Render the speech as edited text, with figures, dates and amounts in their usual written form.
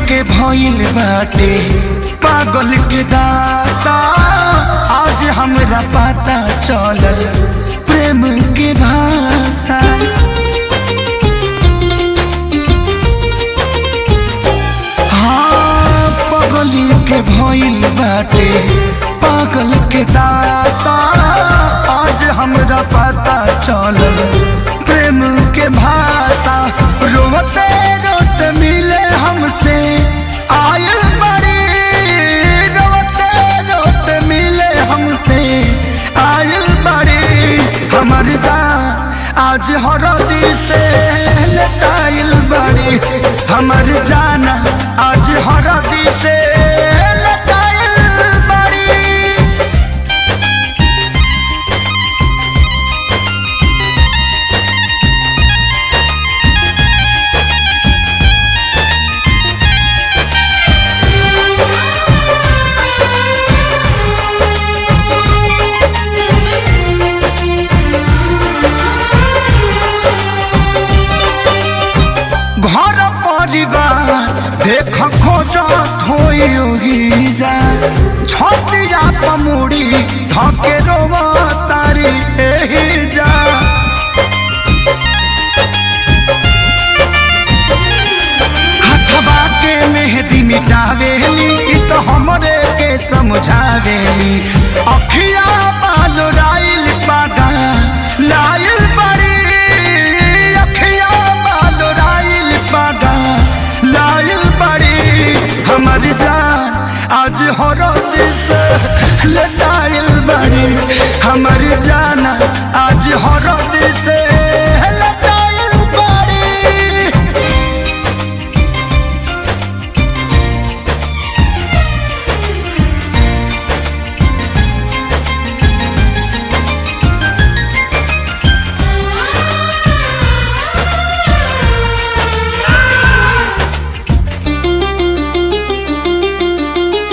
के भइल बाटे पागल के दासा। आज हमरा पता चलल प्रेम के भाषा। हाँ पगली के भइल बाटे पागल के दासा। आज हमरा पता चलल प्रेम के भाषा। रोते रोते मिले हमसे आयल बड़ी, रोते रोते मिले हमसे आयल बड़ी। हमर जान आज हरदी से लटाइल बड़ी, हमर जाना आज हरदी से लटाइल बड़ी। घर परिवार देख खोजत होई जा, छतिया पमुड़ी धके रोवा तारी एही जा। हथवा के मेहंदी मिटावेली इ तो हमरे के समझावेली। अखिया बाल राइल पागा लाइल बड़ी, हमर जान आज हरद से लटाइल बड़ी। हमर जाना आज हरद